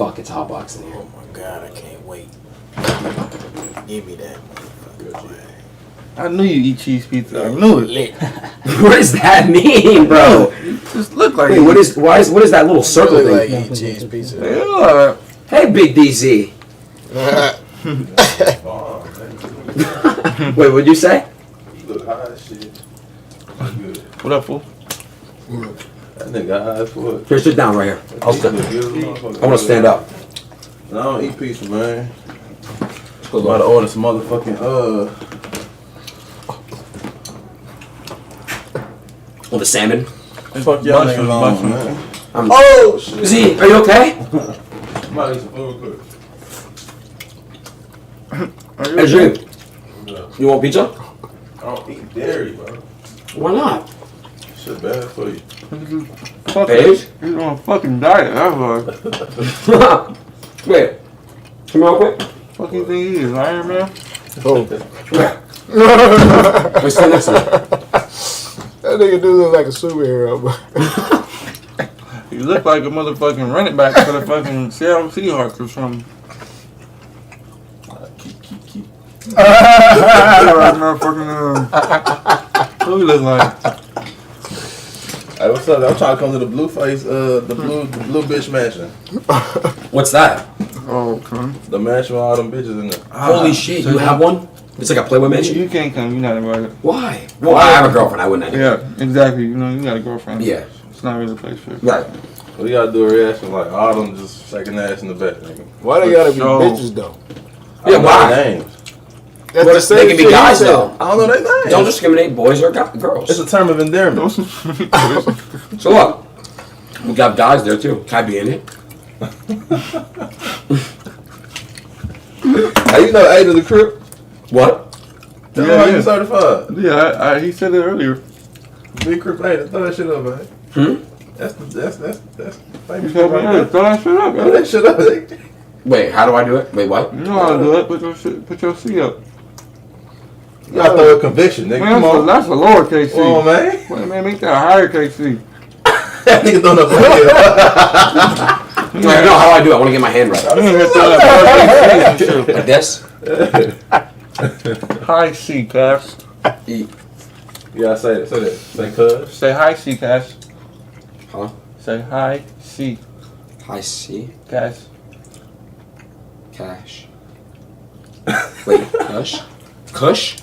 fuck, it's hot box in here. Oh my god, I can't wait. Give me that. I knew you eat cheese pizza. I knew it. What does that mean, bro? You just look like. Wait, what is that little circle thing? Like eat cheese pizza. Yeah. Hey, Big DC. Wait, what'd you say? You look high as shit. Good. What up, fool? That nigga high as fuck. Here, sit down right here. I'll stand. I want to stand up. No, I don't eat pizza, man. I'm about to order some motherfucking Oh, the salmon. fuck y'all niggas on, man. Oh, Z, are you okay? I'm about to eat some food quick. Hey, Z, you want pizza? I don't eat dairy, bro. Why not? Shit bad for you. Fish? He's on a fucking diet. That's why. Wait, come real quick. Fuck you think he is, Iron Man? Oh. Wait, stand next to me. That nigga do look like a superhero, bro. You look like a motherfucking running back for the fucking Seattle Seahawks or something. Who you look like? Hey, what's up? I'm trying to come to the Blueface, the blue bitch mansion. What's that? Oh, okay. The mansion with all them bitches in there. Holy shit, you have one? It's like a Playboy mansion? You can't come. You're not invited. Why? Well, I have a girlfriend. I wouldn't. Yeah, exactly. You know, you got a girlfriend. Yeah. It's not really a place for it. Right. We gotta do a reaction like all them just shaking ass in the back, nigga. Why they gotta be So- bitches though? Yeah, I don't know why? their names. That's Well, the same they can be shit guys he said. though. I don't know their names. Don't discriminate boys or girls. It's a term of endearment. So look, we got guys there too. Can I be in it? Hey, you know A to the Crip? What? Tell Yeah, me how yeah. you certified. Yeah, he said it earlier. Big Crip A, throw that shit up, man. That's famous You shit told me right earlier. there. Throw that shit up, Throw man. that shit up, nigga. Wait, how do I do it? Wait, what? You know how to do it. Put your C up. You gotta throw a conviction, nigga. Man, Come on. that's a lowercase C. Come on, man. Wait, man, make that a higher case C. That nigga throwing up a I don't know how I do it. I want to get my hand right. You ain't throw that lowercase C. Like this? High C, Cass. E. You gotta say that. Say that. Say cuz. Say hi, C, Cass. Huh? Say hi, C, High C. Cass. Cash. Wait, Kush? Kush?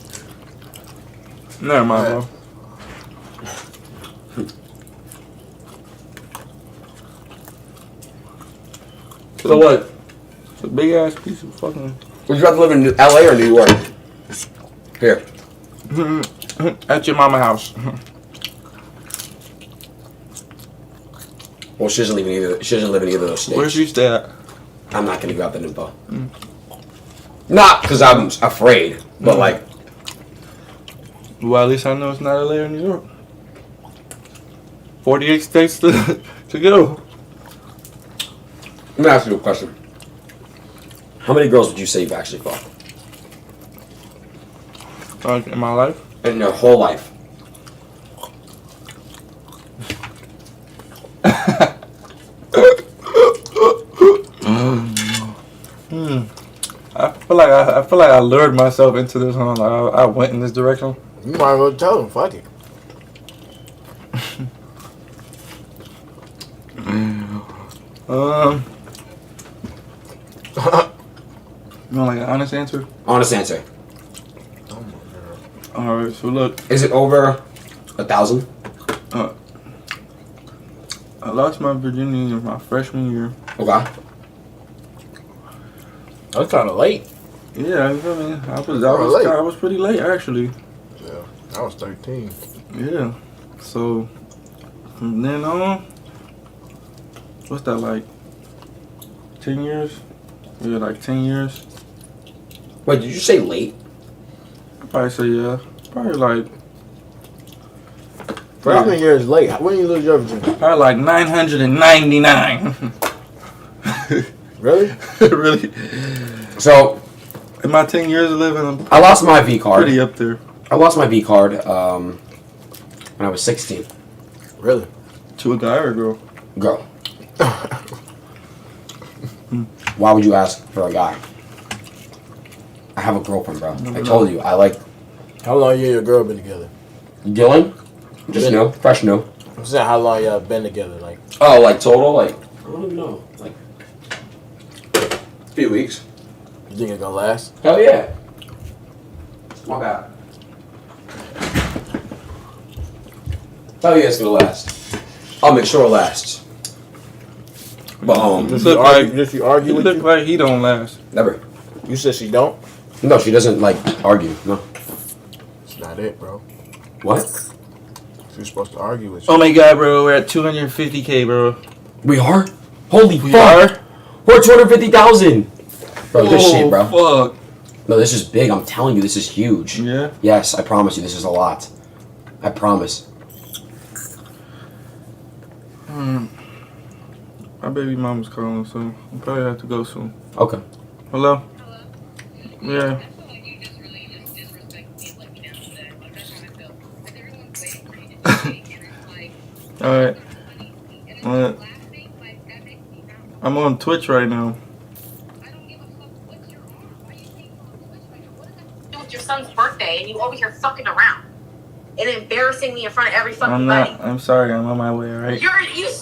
Never mind, bro. So what? It's a big ass piece of fucking. Would you rather live in LA or New York? Here. At your mama house. Well, she doesn't live in either. She doesn't live in either of those states. Where's she stay at? I'm not gonna give out that info. Not because I'm afraid, but like, Well, at least I know it's not LA or New York. 48 states to go. let me ask you a question. How many girls would you say you've actually fucked Like in my life. in your whole life? I feel like I lured myself into this one. Like I went in this direction. You might as well tell him, fuck it. You want like an honest answer? Honest answer. All right. So look, Is it over 1,000? I lost my virginity in my freshman year. Okay. That's kind of late. Yeah, you feel me? I late. was pretty late actually. Yeah, I was 13. Yeah. So from then on, what's that like? 10 years? Yeah, like 10 years. Wait, did you say late? I'd probably say yeah. Probably like Freshman year is late. When you lose your virginity? probably like 999. Really? Really? So, In my 10 years of living, I'm I lost my V card. pretty up there. I lost my V card when I was 16. Really? To a guy or a girl? Girl. Why would you ask for a guy? I have a girlfriend, bro. I told you. I like How long you and your girl been together? Dylan. Just no, fresh no. I'm saying how long y'all been together? Like, Oh, like total, like I don't even know, like a few weeks. you think it's gonna last? Hell yeah. My bad. Hell yeah, it's gonna last. I'll make sure it lasts. But This look like Did she argue he with look you? like he don't last. never. You said she don't. No, she doesn't like argue. No. It's not it, bro. What? She's supposed to argue with you. Oh my god, bro, we're at 250K, bro. We are? Holy We fuck! are. We're at 250,000. Bro, good shit, bro. Fuck. No, this is big. I'm telling you, this is huge. Yeah. Yes, I promise you, this is a lot. I promise. My baby mama's calling, so I'll probably have to go soon. Okay. Hello? Yeah. Alright. I'm on Twitch right now. With your son's birthday and you over here fucking around and embarrassing me in front of every fucking I'm buddy. not. I'm sorry. I'm on my way, alright?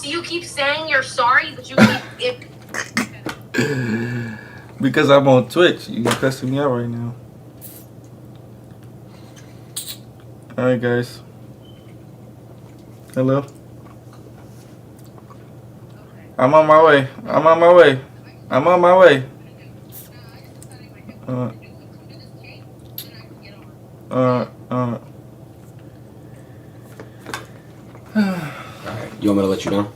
You keep saying you're sorry, but you keep Because I'm on Twitch. You're cussing me out right now. Alright, guys. Hello? I'm on my way. I'm on my way. I'm on my way. You want me to let you down?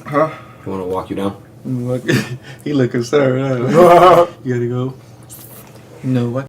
Huh? You want to walk you down? Look, he look concerned. Huh? You gotta go. No, what?